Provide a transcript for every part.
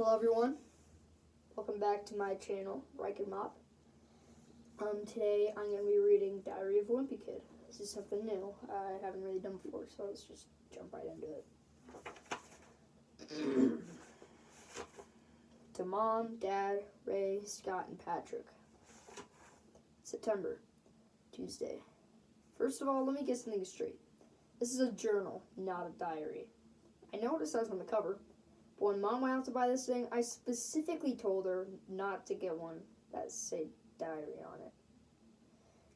Hello everyone, welcome back to my channel, Rike and Mop. Today I'm going to be reading Diary of a Wimpy Kid. This is something new I haven't really done before, so let's just jump right into it. To Mom, Dad, Ray, Scott, and Patrick. September, Tuesday. First of all, let me get something straight. This is a journal, not a diary. I know what it says on the cover. But when Mom went out to buy this thing, I specifically told her not to get one that said diary on it.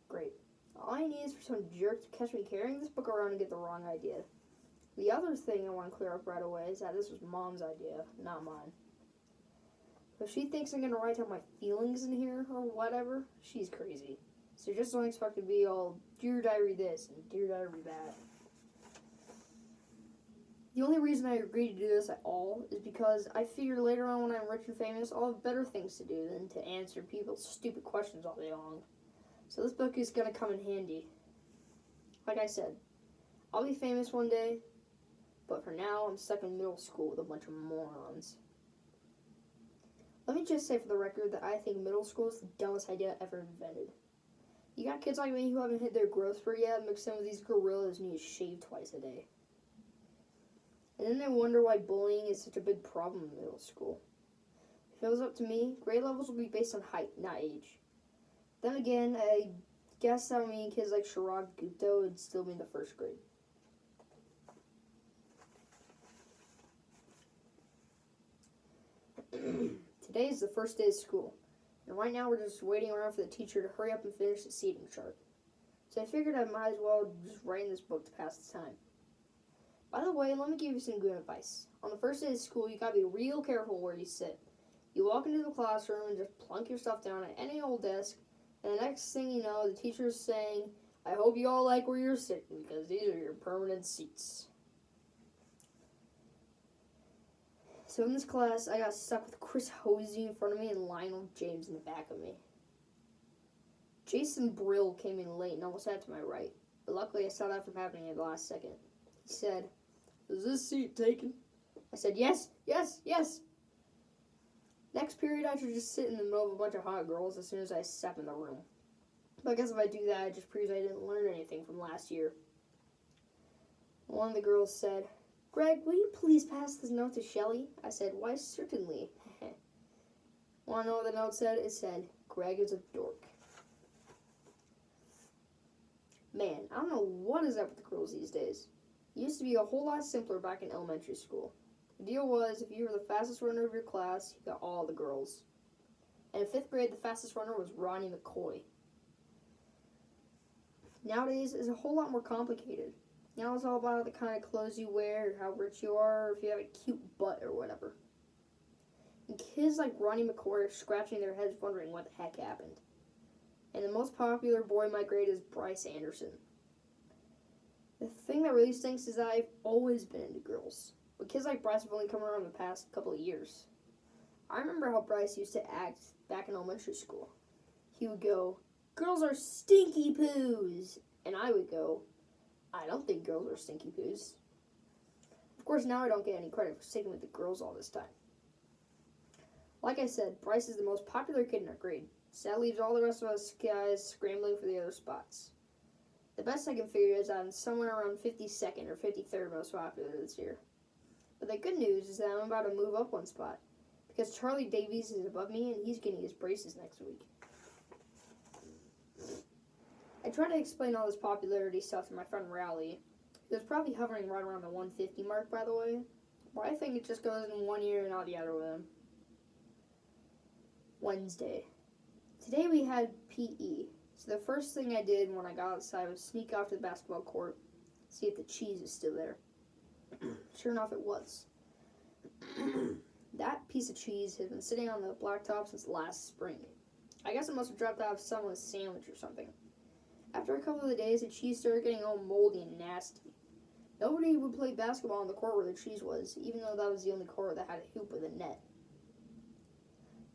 Great. All I need is for some jerk to catch me carrying this book around and get the wrong idea. The other thing I want to clear up right away is that this was Mom's idea, not mine. If she thinks I'm going to write down my feelings in here or whatever, she's crazy. So just don't expect to be all, Dear Diary this and Dear Diary that. The only reason I agreed to do this at all is because I figure later on when I'm rich and famous, I'll have better things to do than to answer people's stupid questions all day long. So this book is going to come in handy. Like I said, I'll be famous one day, but for now I'm stuck in middle school with a bunch of morons. Let me just say for the record that I think middle school is the dumbest idea ever invented. You got kids like me who haven't hit their growth spurt yet, mixed in with these gorillas who need to shave twice a day. And then they wonder why bullying is such a big problem in middle school. If it was up to me, grade levels would be based on height, not age. Then again, I guess that would mean kids like Chirag Gupta would still be in the first grade. Today is the first day of school, and right now we're just waiting around for the teacher to hurry up and finish the seating chart. So I figured I might as well just write in this book to pass the time. By the way, let me give you some good advice. On the first day of school, you gotta be real careful where you sit. You walk into the classroom and just plunk your stuff down at any old desk, and the next thing you know, the teacher's saying, I hope you all like where you're sitting, because these are your permanent seats. So in this class, I got stuck with Chris Hosey in front of me and Lionel James in the back of me. Jason Brill came in late and almost sat to my right, but luckily I saw that from happening at the last second. He said, Is this seat taken? I said, yes. Next period, I should just sit in the middle of a bunch of hot girls as soon as I step in the room. But I guess if I do that, it just proves I didn't learn anything from last year. One of the girls said, Greg, will you please pass this note to Shelley? I said, why certainly. Want to know what the note said? It said, Greg is a dork. Man, I don't know what is up with the girls these days. It used to be a whole lot simpler back in elementary school. The deal was, if you were the fastest runner of your class, you got all the girls. And in 5th grade, the fastest runner was Ronnie McCoy. Nowadays, it's a whole lot more complicated. Now it's all about the kind of clothes you wear, or how rich you are, or if you have a cute butt or whatever. And kids like Ronnie McCoy are scratching their heads wondering what the heck happened. And the most popular boy in my grade is Bryce Anderson. The thing that really stinks is that I've always been into girls, but kids like Bryce have only come around in the past couple of years. I remember how Bryce used to act back in elementary school. He would go, girls are stinky poos, and I would go, I don't think girls are stinky poos. Of course, now I don't get any credit for sticking with the girls all this time. Like I said, Bryce is the most popular kid in our grade, so that leaves all the rest of us guys scrambling for the other spots. The best I can figure is that I'm somewhere around 52nd or 53rd most popular this year. But the good news is that I'm about to move up one spot, because Charlie Davies is above me and he's getting his braces next week. I tried to explain all this popularity stuff to my friend Rowley, who was probably hovering right around the 150 mark, by the way, but I think it just goes in one ear and out the other with him. Wednesday. Today we had PE. So the first thing I did when I got outside was sneak off to the basketball court, see if the cheese is still there. Sure enough, it was. That piece of cheese has been sitting on the blacktop since last spring. I guess it must have dropped out of someone's sandwich or something. After a couple of days, the cheese started getting all moldy and nasty. Nobody would play basketball on the court where the cheese was, even though that was the only court that had a hoop with a net.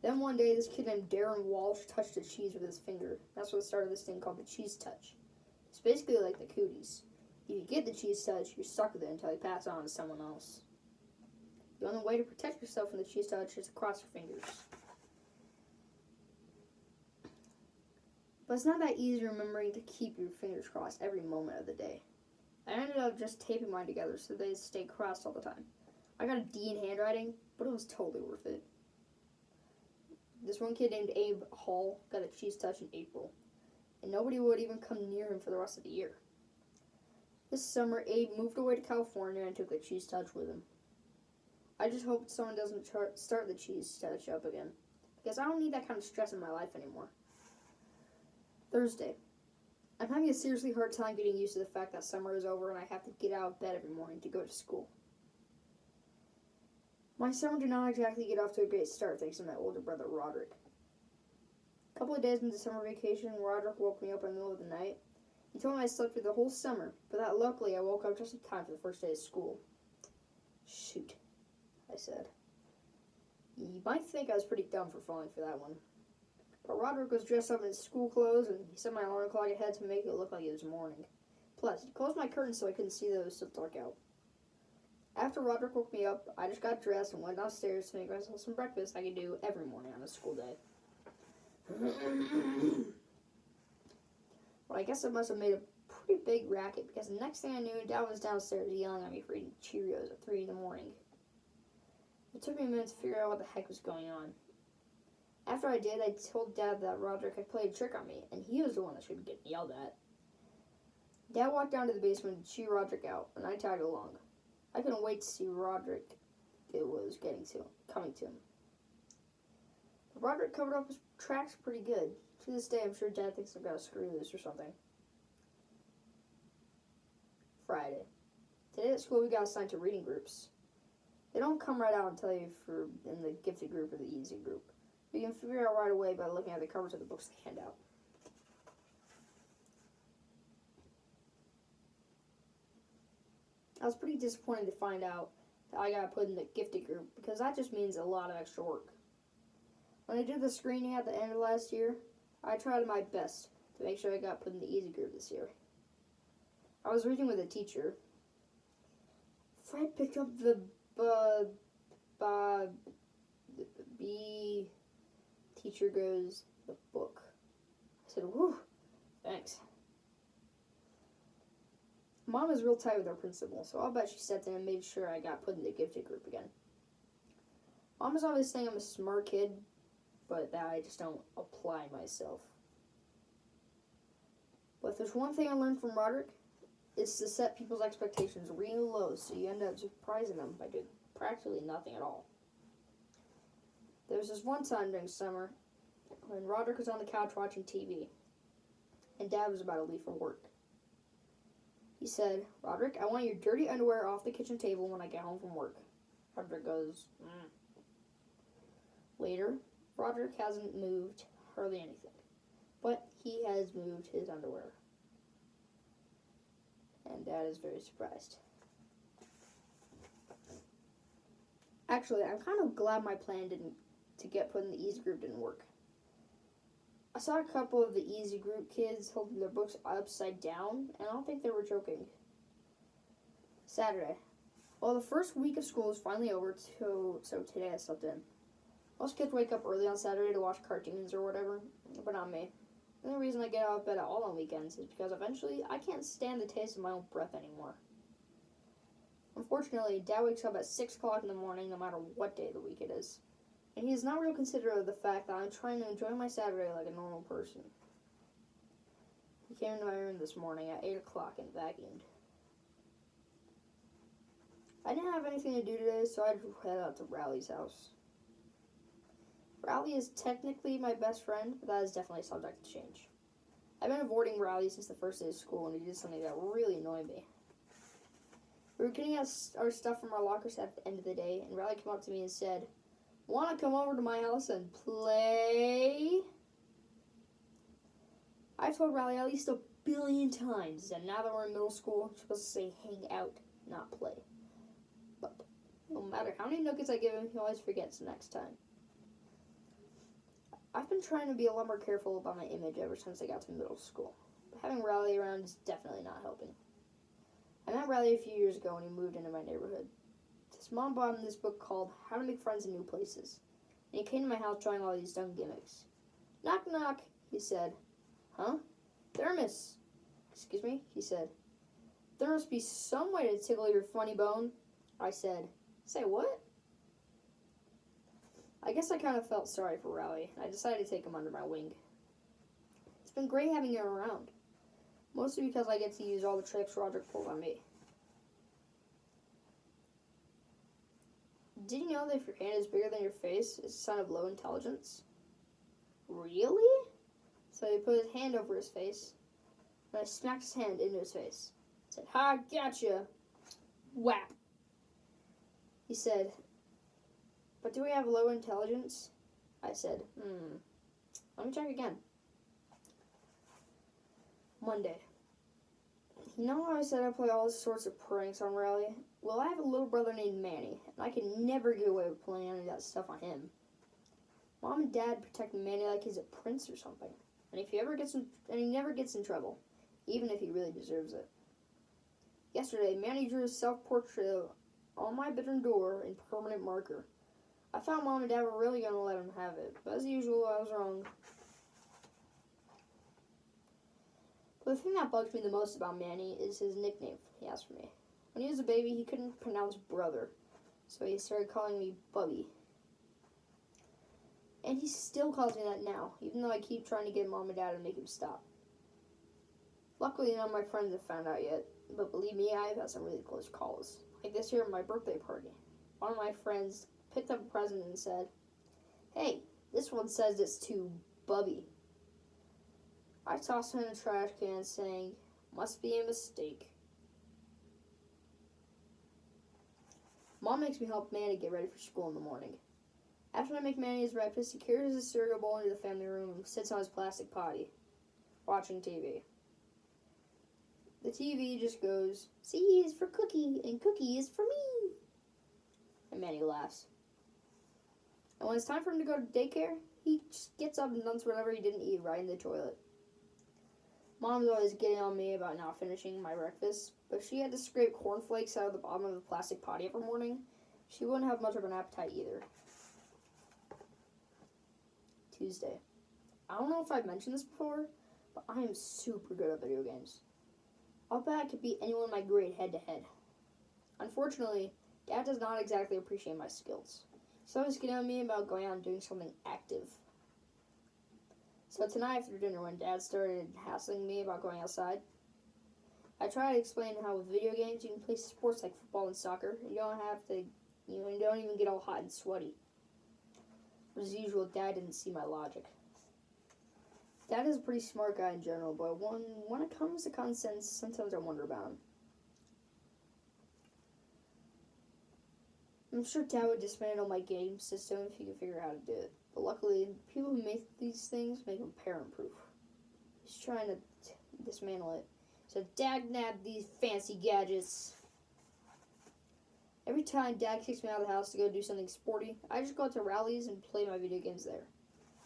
Then one day, this kid named Darren Walsh touched the cheese with his finger. That's what started this thing called the cheese touch. It's basically like the cooties. If you get the cheese touch, you're stuck with it until you pass it on to someone else. The only way to protect yourself from the cheese touch is to cross your fingers. But it's not that easy remembering to keep your fingers crossed every moment of the day. I ended up just taping mine together so they stay crossed all the time. I got a D in handwriting, but it was totally worth it. This one kid named Abe Hall got a cheese touch in April, and nobody would even come near him for the rest of the year. This summer, Abe moved away to California and took the cheese touch with him. I just hope someone doesn't start the cheese touch up again, because I don't need that kind of stress in my life anymore. Thursday. I'm having a seriously hard time getting used to the fact that summer is over and I have to get out of bed every morning to go to school. My summer did not exactly get off to a great start thanks to my older brother, Roderick. A couple of days into summer vacation, Roderick woke me up in the middle of the night. He told me I slept through the whole summer, but that luckily I woke up just in time for the first day of school. Shoot, I said. You might think I was pretty dumb for falling for that one. But Roderick was dressed up in his school clothes, and he set my alarm clock ahead to make it look like it was morning. Plus, he closed my curtains so I couldn't see that it was still dark out. After Roderick woke me up, I just got dressed and went downstairs to make myself some breakfast I could do every morning on a school day. Well, I guess I must have made a pretty big racket because the next thing I knew, Dad was downstairs yelling at me for eating Cheerios at 3 in the morning. It took me a minute to figure out what the heck was going on. After I did, I told Dad that Roderick had played a trick on me, and he was the one that should get yelled at. Dad walked down to the basement to shoo Roderick out, and I tagged along. I couldn't wait to see Roderick coming to him. But Roderick covered up his tracks pretty good. To this day, I'm sure Dad thinks I've got a screw loose or something. Friday. Today at school, we got assigned to reading groups. They don't come right out and tell you if you're in the gifted group or the easy group. But you can figure it out right away by looking at the covers of the books they hand out. I was pretty disappointed to find out that I got put in the gifted group because that just means a lot of extra work. When I did the screening at the end of last year, I tried my best to make sure I got put in the easy group this year. I was reading with a teacher. Fred picked up the B. Teacher goes, the book. I said, whew, thanks. Mom is real tight with our principal, so I'll bet she stepped in and made sure I got put in the gifted group again. Mom is always saying I'm a smart kid, but that I just don't apply myself. But if there's one thing I learned from Roderick, it's to set people's expectations real low so you end up surprising them by doing practically nothing at all. There was this one time during summer when Roderick was on the couch watching TV, and Dad was about to leave for work. He said, Roderick, I want your dirty underwear off the kitchen table when I get home from work. Roderick goes, Later, Roderick hasn't moved hardly anything, but he has moved his underwear. And Dad is very surprised. Actually, I'm kind of glad my plan to get put in the easy group didn't work. I saw a couple of the easy group kids holding their books upside down, and I don't think they were joking. Saturday. Well, the first week of school is finally over, so today I slept in. Most kids wake up early on Saturday to watch cartoons or whatever, but not me. The only reason I get out of bed at all on weekends is because eventually I can't stand the taste of my own breath anymore. Unfortunately, Dad wakes up at 6 o'clock in the morning no matter what day of the week it is. And he is not real considerate of the fact that I'm trying to enjoy my Saturday like a normal person. He came into my room this morning at 8 o'clock and vacuumed. I didn't have anything to do today, so I just head out to Riley's house. Riley is technically my best friend, but that is definitely subject to change. I've been avoiding Riley since the first day of school, and he did something that really annoyed me. We were getting our stuff from our lockers at the end of the day, and Riley came up to me and said, Want to come over to my house and play? I've told Riley at least 1 billion times that now that we're in middle school, I'm supposed to say hang out, not play. But no matter how many nuggets I give him, he always forgets the next time. I've been trying to be a lot more careful about my image ever since I got to middle school. But having Riley around is definitely not helping. I met Riley a few years ago when he moved into my neighborhood. His mom bought him this book called How to Make Friends in New Places. And he came to my house trying all these dumb gimmicks. Knock, knock, he said. Huh? Thermos. Excuse me, he said. There must be some way to tickle your funny bone. I said. Say what? I guess I kind of felt sorry for Rowley. I decided to take him under my wing. It's been great having him around. Mostly because I get to use all the tricks Roderick pulled on me. Did you know that if your hand is bigger than your face, it's a sign of low intelligence? Really? So he put his hand over his face, and I smacked his hand into his face. I said, ha, gotcha. Whap. He said, but do we have low intelligence? I said, let me check again. Monday. You know how I said I play all sorts of pranks on Rowley? Well, I have a little brother named Manny, and I can never get away with playing any of that stuff on him. Mom and Dad protect Manny like he's a prince or something, and he never gets in trouble, even if he really deserves it. Yesterday, Manny drew his self-portrait on my bedroom door in permanent marker. I thought Mom and Dad were really going to let him have it, but as usual, I was wrong. But the thing that bugs me the most about Manny is his nickname he has for me. When he was a baby, he couldn't pronounce brother, so he started calling me Bubby. And he still calls me that now, even though I keep trying to get Mom and Dad to make him stop. Luckily, none of my friends have found out yet, but believe me, I've had some really close calls. Like this year at my birthday party. One of my friends picked up a present and said, "Hey, this one says it's to Bubby." I tossed him in a trash can saying, "Must be a mistake." Mom makes me help Manny get ready for school in the morning. After I make Manny his breakfast, he carries his cereal bowl into the family room and sits on his plastic potty, watching TV. The TV just goes, "C is for Cookie, and Cookie is for me." And Manny laughs. And when it's time for him to go to daycare, he just gets up and dumps whatever he didn't eat right in the toilet. Mom's always getting on me about not finishing my breakfast, but if she had to scrape cornflakes out of the bottom of the plastic potty every morning, she wouldn't have much of an appetite either. Tuesday. I don't know if I've mentioned this before, but I am super good at video games. I'll bet I could beat anyone in my grade head to head. Unfortunately, Dad does not exactly appreciate my skills. He's always getting on me about going out and doing something active. So tonight after dinner, when Dad started hassling me about going outside, I tried to explain how with video games you can play sports like football and soccer. You don't even get all hot and sweaty. But as usual, Dad didn't see my logic. Dad is a pretty smart guy in general, but when it comes to common sense, sometimes I wonder about him. I'm sure Dad would dismantle my game system if he could figure out how to do it. But luckily, people who make these things make them parent-proof. He's trying to dismantle it. So Dad nabbed these fancy gadgets. Every time Dad kicks me out of the house to go do something sporty, I just go out to Rowley's and play my video games there.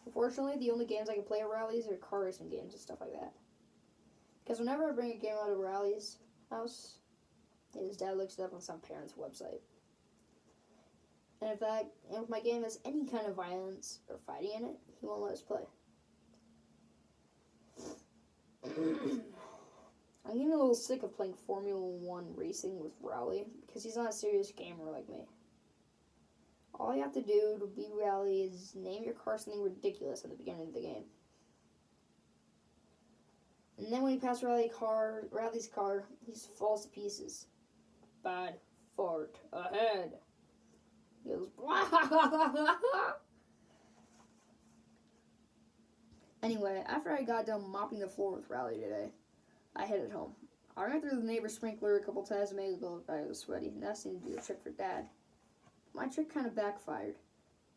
Unfortunately, the only games I can play at Rowley's are car racing games and stuff like that. Because whenever I bring a game out of Rowley's house, his dad looks it up on some parent's website. And if my game has any kind of violence or fighting in it, he won't let us play. I'm getting a little sick of playing Formula 1 racing with Rowley because he's not a serious gamer like me. All you have to do to beat Rowley is name your car something ridiculous at the beginning of the game. And then when you pass Rowley's car, he just falls to pieces. Bad fart ahead. He goes, Anyway, after I got done mopping the floor with Rowley today, I headed home. I ran through the neighbor's sprinkler a couple times to make it look like I was sweaty, and that seemed to do the trick for Dad. My trick kind of backfired,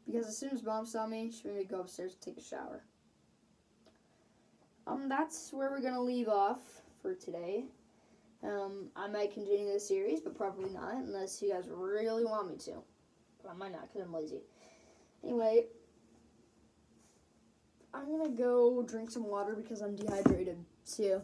because as soon as Mom saw me, she made me go upstairs to take a shower. That's where we're going to leave off for today. I might continue this series, but probably not, unless you guys really want me to. But I might not, because I'm lazy. Anyway, I'm going to go drink some water because I'm dehydrated. See you.